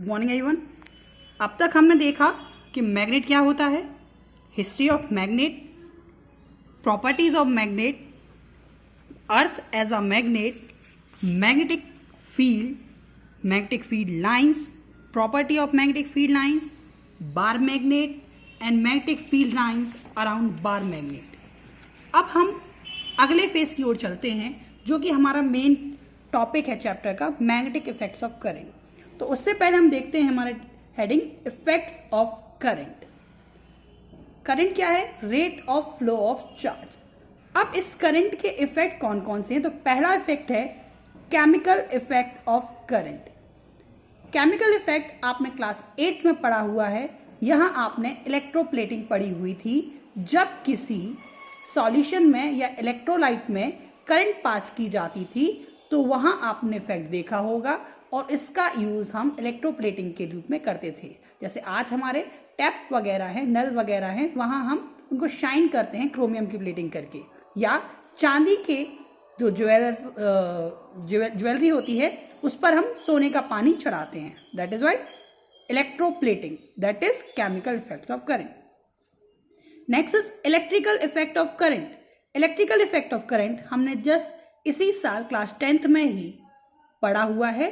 Morning everyone. अब तक हमने देखा कि मैग्नेट क्या होता है, history of magnet, properties of magnet, earth as a magnet, magnetic field lines, property of magnetic field lines, bar magnet and magnetic field lines around bar magnet. अब हम अगले फेज की ओर चलते हैं जो कि हमारा मेन टॉपिक है चैप्टर का, मैग्नेटिक इफेक्ट्स ऑफ करंट। तो उससे पहले हम देखते हैं हमारे heading effects of current. Current क्या है? Rate of flow of charge. अब इस करंट के इफेक्ट कौन कौन से हैं? तो पहला इफेक्ट है chemical effect of current. Chemical effect आपने क्लास 8 में पढ़ा हुआ है। यहां आपने इलेक्ट्रोप्लेटिंग पढ़ी हुई थी। जब किसी सॉल्यूशन में या इलेक्ट्रोलाइट में करंट पास की जाती थी तो वहां आपने इफेक्ट देखा होगा और इसका यूज हम इलेक्ट्रोप्लेटिंग के रूप में करते थे। जैसे आज हमारे टैप वगैरह हैं, नल वगैरह हैं, वहां हम उनको शाइन करते हैं क्रोमियम की प्लेटिंग करके, या चांदी के जो ज्वेलरी होती है उस पर हम सोने का पानी चढ़ाते हैं। That is why electroplating, that is chemical effects of current. Next is electrical effect of current. Electrical effect of current हमने जस्ट इसी साल क्लास 10th में ही पढ़ा हुआ है,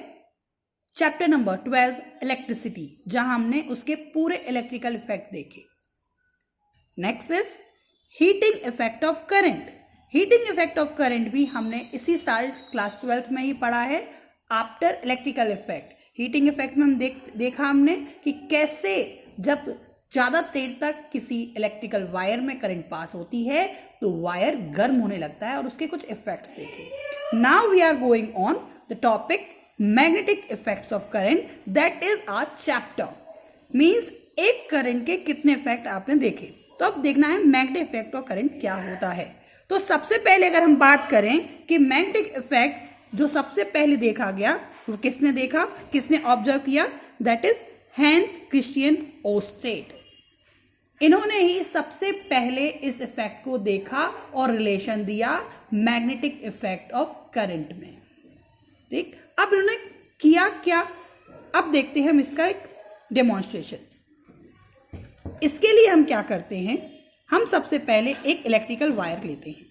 चैप्टर नंबर 12 इलेक्ट्रिसिटी, जहां हमने उसके पूरे इलेक्ट्रिकल इफेक्ट देखे। Next is heating effect of current. Heating effect of current भी हमने इसी साल क्लास 12th में ही पढ़ा है after electrical effect. Heating effect में हम देखा हमने कि कैसे जब ज्यादा देर तक किसी इलेक्ट्रिकल वायर में करंट पास होती है तो वायर गर्म होने लगता है और उसके कुछ इफेक्ट्स देखे। Now we are going on the topic magnetic effects of current, that is our chapter. Means एक करंट के कितने इफेक्ट आपने देखे। तो अब देखना है मैग्नेटिक इफेक्ट ऑफ करंट क्या होता है। तो सबसे पहले अगर हम बात करें कि मैग्नेटिक इफेक्ट जो सबसे पहले देखा गया वो किसने देखा, किसने ऑब्जर्व किया? That is Hans Christian Oersted. इन्होंने ही सबसे पहले इस इफेक्ट को देखा और रिलेशन दिया मैग्नेटिक इफेक्ट ऑफ करंट में। ठीक, अब इन्होंने किया क्या? अब देखते हैं हम इसका एक डेमोन्स्ट्रेशन। इसके लिए हम क्या करते हैं, हम सबसे पहले एक इलेक्ट्रिकल वायर लेते हैं।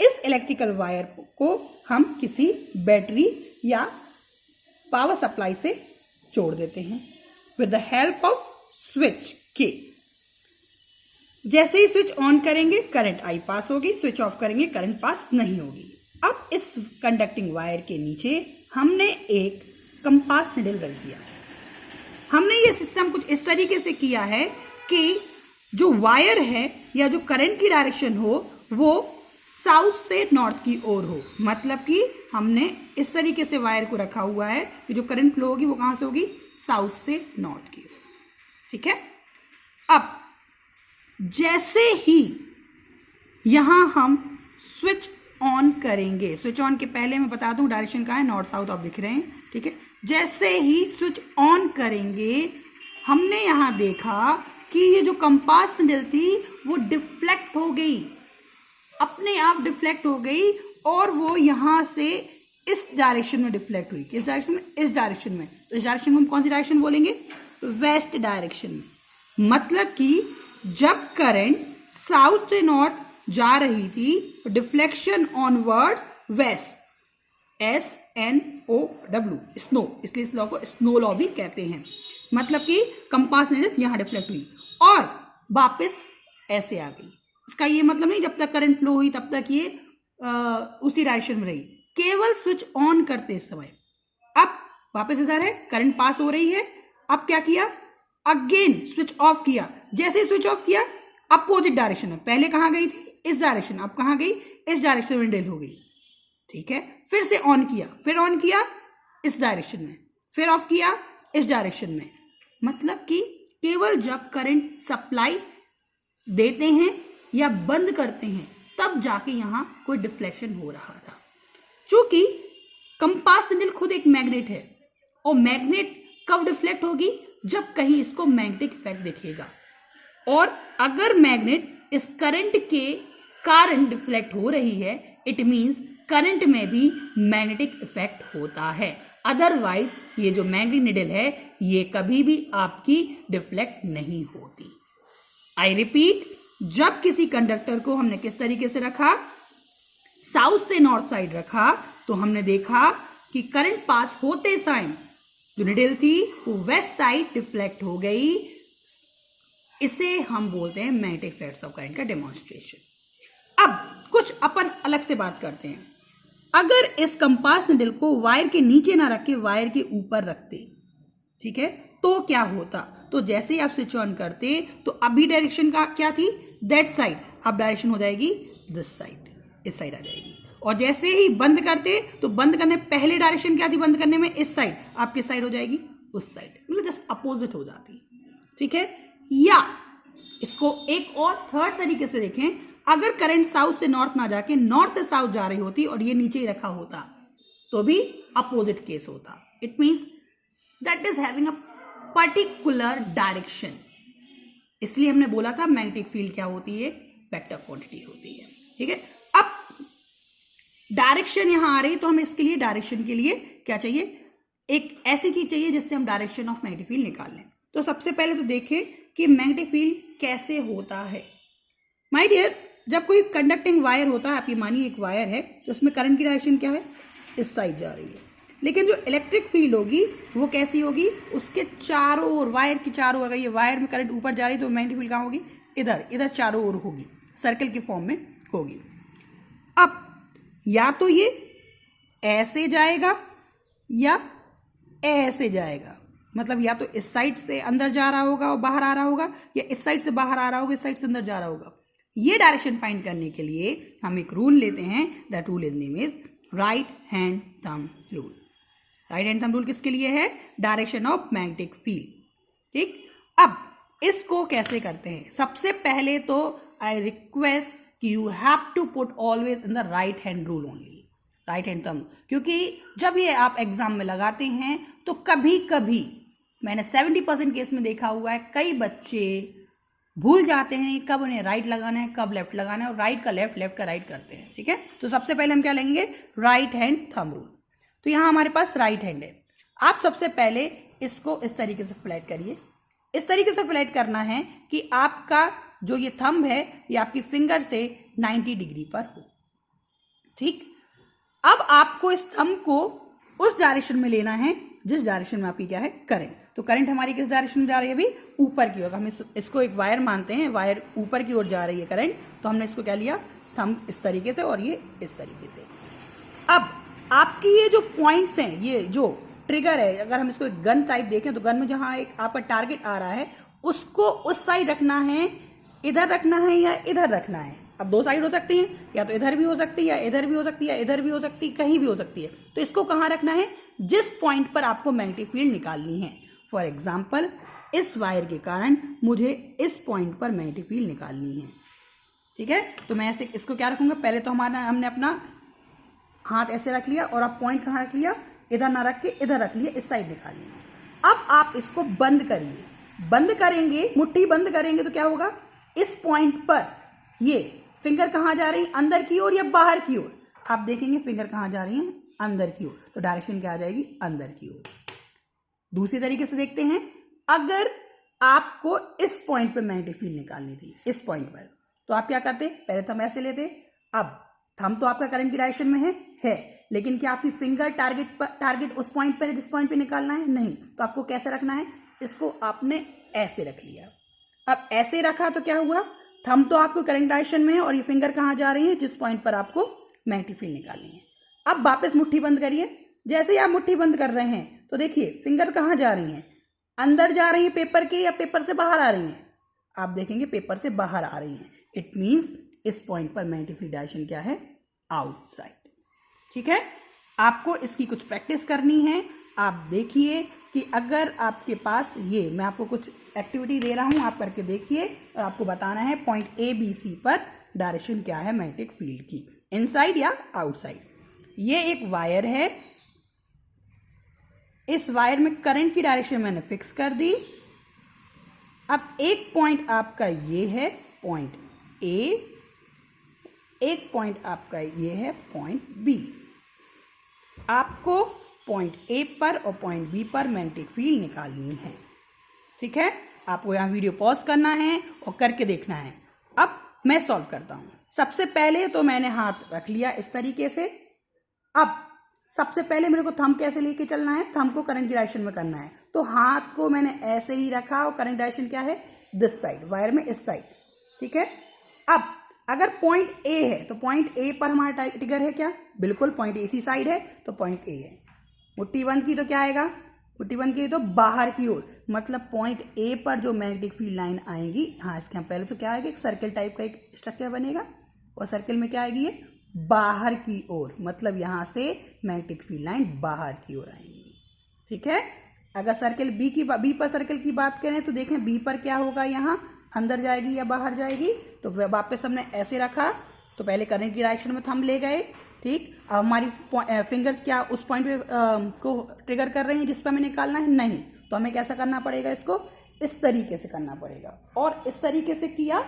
इस इलेक्ट्रिकल वायर को हम किसी बैटरी या पावर सप्लाई से जोड़ देते हैं with the help off switch के। जैसे ही स्विच ऑन करेंगे करंट आई पास होगी, स्विच ऑफ करेंगे करंट पास नहीं होगी। अब इस कंडक्टिंग वायर के नीचे हमने एक कंपास निडल रख दिया। हमने ये सिस्टम कुछ इस तरीके से किया है कि जो वायर है या जो करंट की डायरेक्शन हो वो साउथ से नॉर्थ की ओर हो। मतलब कि हमने इस तरीके से वायर को रखा हुआ है कि जो करंट फ्लो होगी वो कहां से होगी? साउथ से नॉर्थ की ओर। ठीक है। अब जैसे ही यहां हम स्विच ऑन करेंगे, स्विच ऑन के पहले मैं बता दूं डायरेक्शन कहां है, नॉर्थ साउथ आप दिख रहे हैं। ठीक है। जैसे ही स्विच ऑन करेंगे हमने यहां देखा कि ये जो कंपास निडल थी वो डिफ्लेक्ट हो गई, अपने आप डिफ्लेक्ट हो गई और वो यहां से इस डायरेक्शन में डिफ्लेक्ट हुई। किस डायरेक्शन में? इस डायरेक्शन में। तो इस डायरेक्शन को हम कौन सी डायरेक्शन बोलेंगे? वेस्ट डायरेक्शन में। मतलब कि जब करंट साउथ से नॉर्थ जा रही थी तो deflection onwards west, SNOW, snow, इसलिए इस लॉ को स्नो लॉ भी कहते हैं। मतलब कि कंपास निडल यहां डिफ्लेक्ट हुई और वापस ऐसे आ गई। इसका ये मतलब नहीं जब तक करंट फ्लो हुई तब तक ये उसी डायरेक्शन में रही, केवल स्विच ऑन करते समय। अब वापस इधर है, करंट पास हो रही है। अब क्या किया? अगेन स्विच ऑफ किया। जैसे स्विच ऑफ किया अपोजिट डायरेक्शन में, पहले कहां गई थी? इस डायरेक्शन, अब कहां गई? इस डायरेक्शन में निडल हो गई। ठीक है। फिर से ऑन किया, फिर ऑन किया इस डायरेक्शन में, फिर ऑफ किया इस डायरेक्शन में। मतलब कि केवल जब करंट सप्लाई देते हैं या बंद करते हैं तब जाके यहां कोई डिफ्लेक्शन हो रहा था। चूंकि कंपास निडल खुद एक मैग्नेट है और मैग्नेट कब डिफ्लेक्ट होगी? जब कहीं इसको मैग्नेटिक इफेक्ट दिखेगा। और अगर मैग्नेट इस करंट के कारण डिफ्लेक्ट हो रही है, इट मींस करंट में भी मैग्नेटिक इफेक्ट होता है। अदरवाइज ये जो मैग्नेटिक निडल है ये कभी भी आपकी डिफ्लेक्ट नहीं होती। आई रिपीट, जब किसी कंडक्टर को हमने किस तरीके से रखा, साउथ से नॉर्थ साइड रखा, तो हमने देखा कि करंट पास होते टाइम जो निडल थी वो वेस्ट साइड डिफ्लेक्ट हो गई। इसे हम बोलते हैं मैग्नेटिक इफेक्ट्स ऑफ करंट का डेमोन्स्ट्रेशन। अब कुछ अपन अलग से बात करते हैं। अगर इस कंपास निडल को वायर के नीचे ना रख के वायर के ऊपर रखते, ठीक है, तो क्या होता, तो जैसे ही आप स्विच ऑन करते तो अभी डायरेक्शन का क्या थी, दैट साइड, अब डायरेक्शन हो जाएगी दिस साइड, इस साइड आ जाएगी। और जैसे ही बंद करते तो बंद करने पहले डायरेक्शन क्या थी, बंद करने में इस साइड, आप किस साइड हो जाएगी, उस साइड, मतलब जस्ट अपोजिट हो जाती, ठीक है। या इसको एक और थर्ड तरीके से देखें, अगर करंट साउथ से नॉर्थ ना जाके नॉर्थ से साउथ जा रही होती और ये नीचे ही रखा होता तो भी अपोजिट केस होता। It means that is having a particular direction. इसलिए हमने बोला था मैग्नेटिक फील्ड क्या होती है, वेक्टर क्वांटिटी होती है, ठीक है। अब डायरेक्शन यहां आ रही तो हमें इसके लिए डायरेक्शन के लिए क्या चाहिए, एक ऐसी चीज चाहिए जिससे हम डायरेक्शन ऑफ मैग्नेटिक फील्ड निकाल लें। तो सबसे पहले तो देखें कि मैग्नेटिक फील्ड कैसे होता है। माय डियर, जब कोई कंडक्टिंग वायर होता है, आपकी मानिए एक वायर है, तो उसमें करंट की डायरेक्शन क्या है, इस साइड जा रही है। लेकिन जो इलेक्ट्रिक फील्ड होगी वो कैसी होगी, उसके चारों ओर, वायर की चारों ओर, अगर ये वायर में करंट ऊपर जा रही है तो मैग्नेटिक फील्ड कहाँ होगी, इधर, इधर चारों ओर होगी, सर्कल के फॉर्म में होगी। अब या तो ये ऐसे जाएगा या ऐसे जाएगा, मतलब या तो इस साइड से अंदर जा रहा होगा और बाहर आ रहा होगा, या इस साइड से बाहर आ रहा होगा, इस साइड से अंदर जा रहा होगा। ये डायरेक्शन फाइंड करने के लिए हम एक रूल लेते हैं, that rule is name is right hand thumb rule. Right hand thumb rule किसके लिए है, डायरेक्शन ऑफ मैग्नेटिक फील्ड, ठीक। अब इसको कैसे करते हैं, सबसे पहले तो आई रिक्वेस्ट कि you have to put always in the right hand rule only, right hand thumb, क्योंकि जब ये आप एग्जाम में लगाते हैं तो कभी कभी मैंने 70% केस में देखा हुआ है, कई बच्चे भूल जाते हैं कब उन्हें राइट लगाना है, कब लेफ्ट लगाना है, और राइट का लेफ्ट, लेफ्ट का राइट करते हैं, ठीक है। तो सबसे पहले हम क्या लेंगे, राइट हैंड थंब रूल। तो यहां हमारे पास राइट हैंड है। आप सबसे पहले इसको इस तरीके से फ्लैट करिए। इस तरीके से फ्लैट करना है कि आपका जो ये थंब है ये आपकी फिंगर से 90 डिग्री पर हो, ठीक। अब आपको इस थंब को उस डायरेक्शन में लेना है जिस डायरेक्शन में आपकी क्या है, करंट। तो करंट हमारी किस डायरेक्शन में जा रही है, अभी ऊपर की ओर। हम इसको एक वायर मानते हैं, वायर ऊपर की ओर जा रही है करंट, तो हमने इसको क्या लिया, थंब इस तरीके से और ये इस तरीके से। अब आपकी ये जो पॉइंट्स हैं, ये जो ट्रिगर है, अगर हम इसको एक गन टाइप देखें तो गन में जहां एक आपका टारगेट आ रहा है उसको उस साइड रखना है, इधर रखना है या इधर रखना है। अब दो साइड हो सकती है, या तो इधर भी हो सकती है, या इधर भी हो सकती है, या इधर भी हो सकती है, कहीं भी हो सकती है। तो इसको कहां रखना है, जिस पॉइंट पर आपको मैग्नेटिक फील्ड निकालनी है। फॉर एग्जाम्पल, इस वायर के कारण मुझे इस पॉइंट पर मैग्नेटिक फील्ड निकालनी है, ठीक है। तो मैं ऐसे इसको क्या रखूंगा, पहले तो हमने अपना हाथ ऐसे रख लिया और अब पॉइंट कहां रख लिया, इधर ना रख के इधर रख लिया, इस साइड निकालनी है। अब आप इसको बंद करिए, बंद करेंगे, मुट्ठी बंद करेंगे तो क्या होगा, इस पॉइंट पर ये फिंगर कहां जा रही है, अंदर की ओर या बाहर की ओर। आप देखेंगे फिंगर कहां जा रही है, अंदर की ओर, तो डायरेक्शन क्या आ जाएगी, अंदर की ओर। दूसरी तरीके से देखते हैं, अगर आपको इस पॉइंट पर मैग्नेटिक फील्ड निकालनी थी, इस पॉइंट पर, तो आप क्या करते, पहले थंब ऐसे लेते। अब थंब तो आपका करंट की डायरेक्शन में है, लेकिन क्या आपकी फिंगर टारगेट उस पॉइंट पर है जिस पॉइंट पे निकालना है, नहीं। तो आपको कैसे रखना है, इसको आपने ऐसे रख लिया। अब ऐसे रखा तो क्या हुआ, थंब तो आपको करंट डायरेक्शन में है और ये फिंगर कहां जा रही है, जिस पॉइंट पर आपको मैग्नेटिक फील्ड निकालनी है। अब वापस मुट्ठी बंद करिए। जैसे ही आप मुट्ठी बंद कर रहे हैं तो देखिए फिंगर कहां जा रही हैं, अंदर जा रही है पेपर के या पेपर से बाहर आ रही हैं। आप देखेंगे पेपर से बाहर आ रही हैं। इट मींस इस पॉइंट पर मैग्नेटिक फील्ड डायरेक्शन क्या है, आउटसाइड, ठीक है। आपको इसकी कुछ प्रैक्टिस करनी है। आप देखिए कि अगर आपके पास ये, मैं आपको कुछ एक्टिविटी दे रहा हूं, आप करके देखिए और आपको बताना है पॉइंट ए बी सी पर डायरेक्शन क्या है मैग्नेटिक फील्ड की, इनसाइड या आउटसाइड। ये एक वायर है, इस वायर में करंट की डायरेक्शन मैंने फिक्स कर दी। अब एक पॉइंट आपका ये है पॉइंट ए, एक पॉइंट आपका ये है पॉइंट बी। आपको पॉइंट ए पर और पॉइंट बी पर मैग्नेटिक फील्ड निकालनी है। ठीक है, आपको यहाँ वीडियो पॉज करना है और करके देखना है। अब मैं सॉल्व करता हूँ। सबसे पहले तो मैंने हाथ रख लिया इस तरीके से। अब सबसे पहले मेरे को थंब कैसे लेके चलना है, थंब को करंट की डायरेक्शन में करना है। तो हाथ को मैंने ऐसे ही रखा और करंट डायरेक्शन क्या है, दिस साइड, वायर में इस साइड। ठीक है, अब अगर पॉइंट ए है तो पॉइंट ए पर हमारा ट्रिगर है क्या, बिल्कुल पॉइंट ए इसी साइड है तो पॉइंट ए है। मुट्ठी बंद की तो क्या आएगा, मुट्ठी बंद की तो बाहर की ओर, मतलब पॉइंट ए पर जो मैग्नेटिक फील्ड लाइन आएगी, हाँ इसके हम पहले तो क्या आएगा, एक सर्कल टाइप का एक स्ट्रक्चर बनेगा और सर्कल में क्या आएगी, ये बाहर की ओर, मतलब यहां से मैग्नेटिक फील्ड लाइन बाहर की ओर आएगी। ठीक है, अगर सर्कल बी पर सर्कल की बात करें तो देखें बी पर क्या होगा, यहाँ अंदर जाएगी या बाहर जाएगी। तो वापस हमने ऐसे रखा तो पहले करंट की डायरेक्शन में थंब ले गए। ठीक, अब हमारी फिंगर्स क्या उस पॉइंट पे को ट्रिगर कर रही हैं जिस पर हमें निकालना है, नहीं, तो हमें कैसा करना पड़ेगा, इसको इस तरीके से करना पड़ेगा। और इस तरीके से किया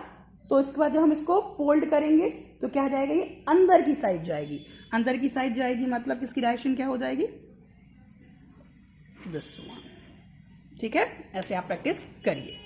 तो इसके बाद जब हम इसको फोल्ड करेंगे तो क्या जाएगा, ये अंदर की साइड जाएगी। अंदर की साइड जाएगी मतलब इसकी डायरेक्शन क्या हो जाएगी, दिस वन। ठीक है, ऐसे आप प्रैक्टिस करिए।